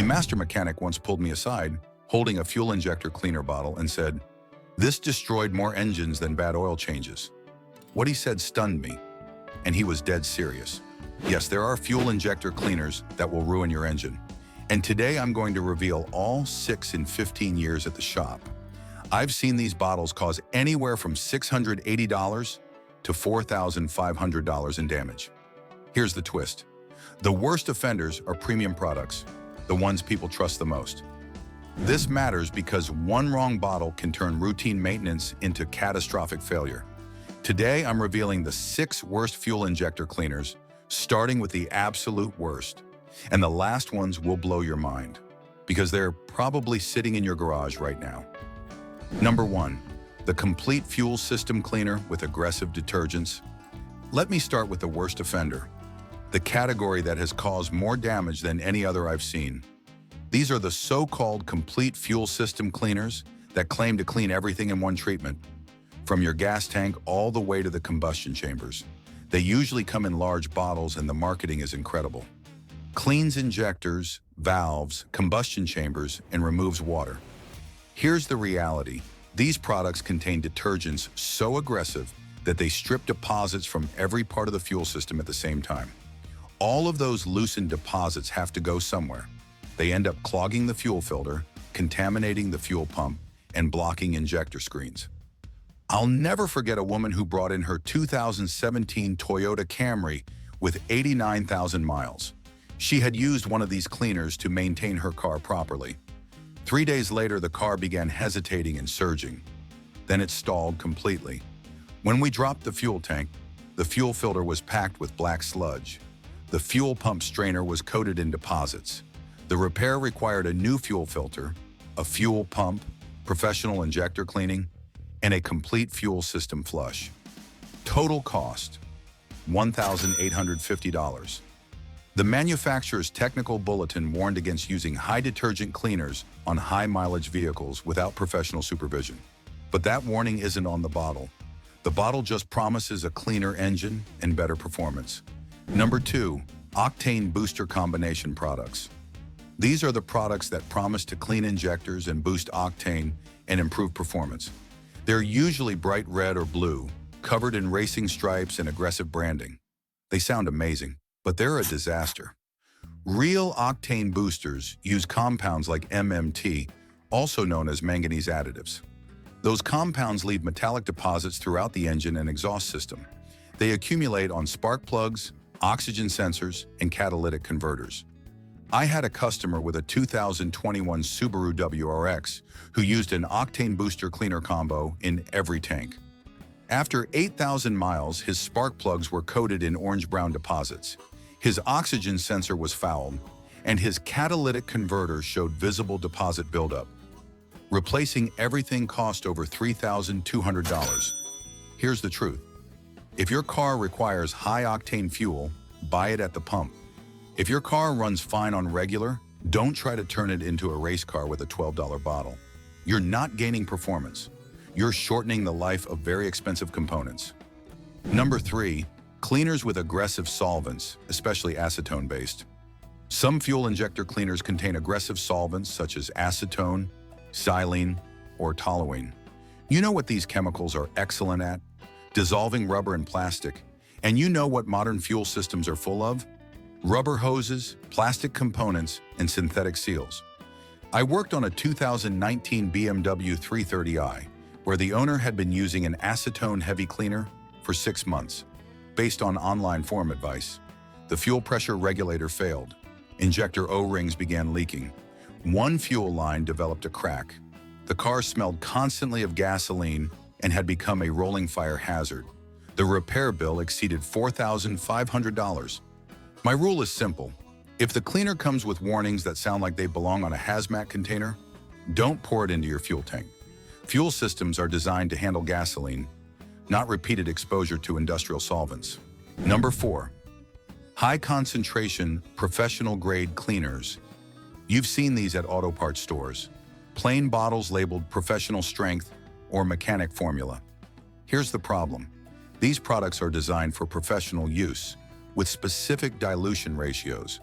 master mechanic once pulled me aside, holding a fuel injector cleaner bottle, and said, "This destroyed more engines than bad oil changes." What he said stunned me, and he was dead serious. Yes, there are fuel injector cleaners that will ruin your engine. And today I'm going to reveal all 6 in 15 years at the shop. I've seen these bottles cause anywhere from $680 to $4,500 in damage. Here's the twist. The worst offenders are premium products, the ones people trust the most. This matters because one wrong bottle can turn routine maintenance into catastrophic failure. Today, I'm revealing the 6 worst fuel injector cleaners, starting with the absolute worst. And the last ones will blow your mind, because they're probably sitting in your garage right now. Number 1, the complete fuel system cleaner with aggressive detergents. Let me start with the worst offender, the category that has caused more damage than any other I've seen. These are the so-called complete fuel system cleaners that claim to clean everything in one treatment, from your gas tank all the way to the combustion chambers. They usually come in large bottles and the marketing is incredible. Cleans injectors, valves, combustion chambers, and removes water. Here's the reality. These products contain detergents so aggressive that they strip deposits from every part of the fuel system at the same time. All of those loosened deposits have to go somewhere. They end up clogging the fuel filter, contaminating the fuel pump, and blocking injector screens. I'll never forget a woman who brought in her 2017 Toyota Camry with 89,000 miles. She had used one of these cleaners to maintain her car properly. 3 days later, the car began hesitating and surging. Then it stalled completely. When we dropped the fuel tank, the fuel filter was packed with black sludge. The fuel pump strainer was coated in deposits. The repair required a new fuel filter, a fuel pump, professional injector cleaning, and a complete fuel system flush. Total cost, $1,850. The manufacturer's technical bulletin warned against using high detergent cleaners on high-mileage vehicles without professional supervision. But that warning isn't on the bottle. The bottle just promises a cleaner engine and better performance. Number 2, octane booster combination products. These are the products that promise to clean injectors and boost octane and improve performance. They're usually bright red or blue, covered in racing stripes and aggressive branding. They sound amazing, but they're a disaster. Real octane boosters use compounds like MMT, also known as manganese additives. Those compounds leave metallic deposits throughout the engine and exhaust system. They accumulate on spark plugs, oxygen sensors, and catalytic converters. I had a customer with a 2021 Subaru WRX who used an octane booster cleaner combo in every tank. After 8,000 miles, his spark plugs were coated in orange-brown deposits. His oxygen sensor was fouled, and his catalytic converter showed visible deposit buildup. Replacing everything cost over $3,200. Here's the truth. If your car requires high-octane fuel, buy it at the pump. If your car runs fine on regular, don't try to turn it into a race car with a $12 bottle. You're not gaining performance. You're shortening the life of very expensive components. Number 3, cleaners with aggressive solvents, especially acetone-based. Some fuel injector cleaners contain aggressive solvents such as acetone, xylene, or toluene. You know what these chemicals are excellent at? Dissolving rubber and plastic. And you know what modern fuel systems are full of? Rubber hoses, plastic components, and synthetic seals. I worked on a 2019 BMW 330i, where the owner had been using an acetone heavy cleaner for 6 months. Based on online forum advice, the fuel pressure regulator failed. Injector O-rings began leaking. One fuel line developed a crack. The car smelled constantly of gasoline and had become a rolling fire hazard. The repair bill exceeded $4,500. My rule is simple. If the cleaner comes with warnings that sound like they belong on a hazmat container, don't pour it into your fuel tank. Fuel systems are designed to handle gasoline, not repeated exposure to industrial solvents. Number 4, high concentration, professional grade cleaners. You've seen these at auto parts stores. Plain bottles labeled professional strength or mechanic formula. Here's the problem. These products are designed for professional use, with specific dilution ratios.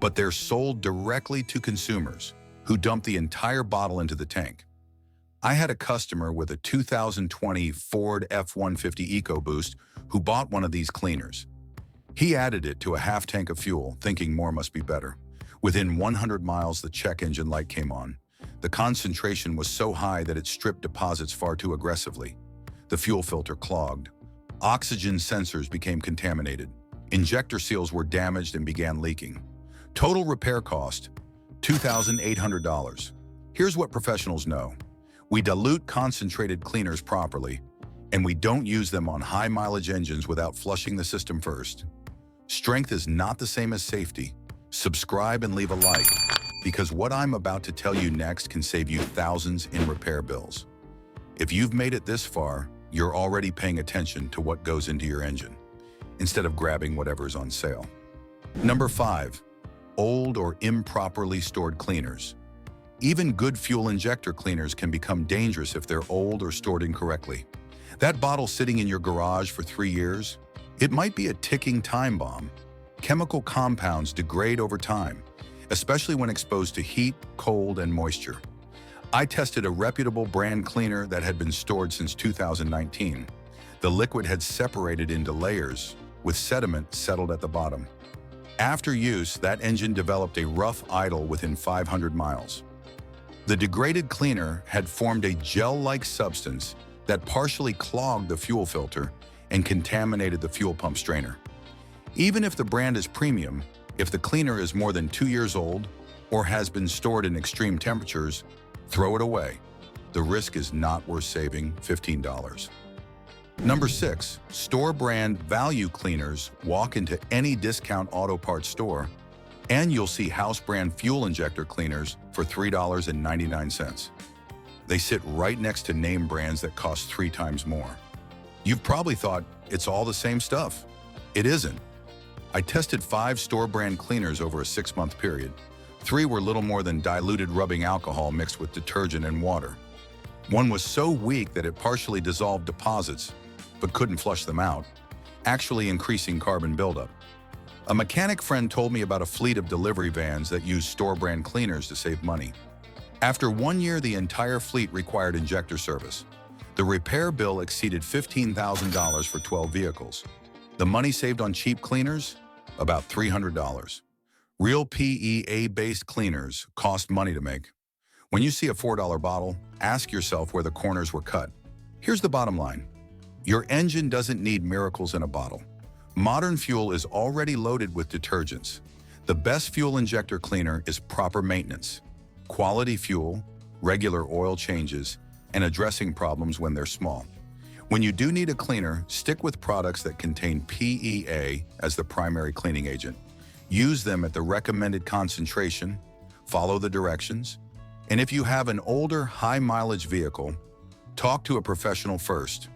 but they're sold directly to consumers who dump the entire bottle into the tank. I had a customer with a 2020 Ford F-150 EcoBoost who bought one of these cleaners. He added it to a half tank of fuel, thinking more must be better. Within 100 miles, the check engine light came on. The concentration was so high that it stripped deposits far too aggressively. The fuel filter clogged. Oxygen sensors became contaminated. Injector seals were damaged and began leaking. Total repair cost, $2,800. Here's what professionals know. We dilute concentrated cleaners properly, and we don't use them on high-mileage engines without flushing the system first. Strength is not the same as safety. Subscribe and leave a like, because what I'm about to tell you next can save you thousands in repair bills. If you've made it this far, you're already paying attention to what goes into your engine, instead of grabbing whatever's on sale. Number 5. Old or improperly stored cleaners. Even good fuel injector cleaners can become dangerous if they're old or stored incorrectly. That bottle sitting in your garage for 3 years, it might be a ticking time bomb. Chemical compounds degrade over time, especially when exposed to heat, cold, and moisture. I tested a reputable brand cleaner that had been stored since 2019. The liquid had separated into layers, with sediment settled at the bottom. After use, that engine developed a rough idle within 500 miles. The degraded cleaner had formed a gel-like substance that partially clogged the fuel filter and contaminated the fuel pump strainer. Even if the brand is premium, if the cleaner is more than 2 years old or has been stored in extreme temperatures, throw it away. The risk is not worth saving $15. Number 6. Store brand value cleaners. Walk into any discount auto parts store and you'll see house brand fuel injector cleaners for $3.99. They sit right next to name brands that cost 3 times more. You've probably thought it's all the same stuff. It isn't. I tested 5 store brand cleaners over a 6-month period. 3 were little more than diluted rubbing alcohol mixed with detergent and water. One was so weak that it partially dissolved deposits, but couldn't flush them out, actually increasing carbon buildup. A mechanic friend told me about a fleet of delivery vans that use store brand cleaners to save money. After 1 year, the entire fleet required injector service. The repair bill exceeded $15,000 for 12 vehicles. The money saved on cheap cleaners? About $300. Real PEA-based cleaners cost money to make. When you see a $4 bottle, ask yourself where the corners were cut. Here's the bottom line. Your engine doesn't need miracles in a bottle. Modern fuel is already loaded with detergents. The best fuel injector cleaner is proper maintenance, quality fuel, regular oil changes, and addressing problems when they're small. When you do need a cleaner, stick with products that contain PEA as the primary cleaning agent. Use them at the recommended concentration, follow the directions, and if you have an older, high-mileage vehicle, talk to a professional first.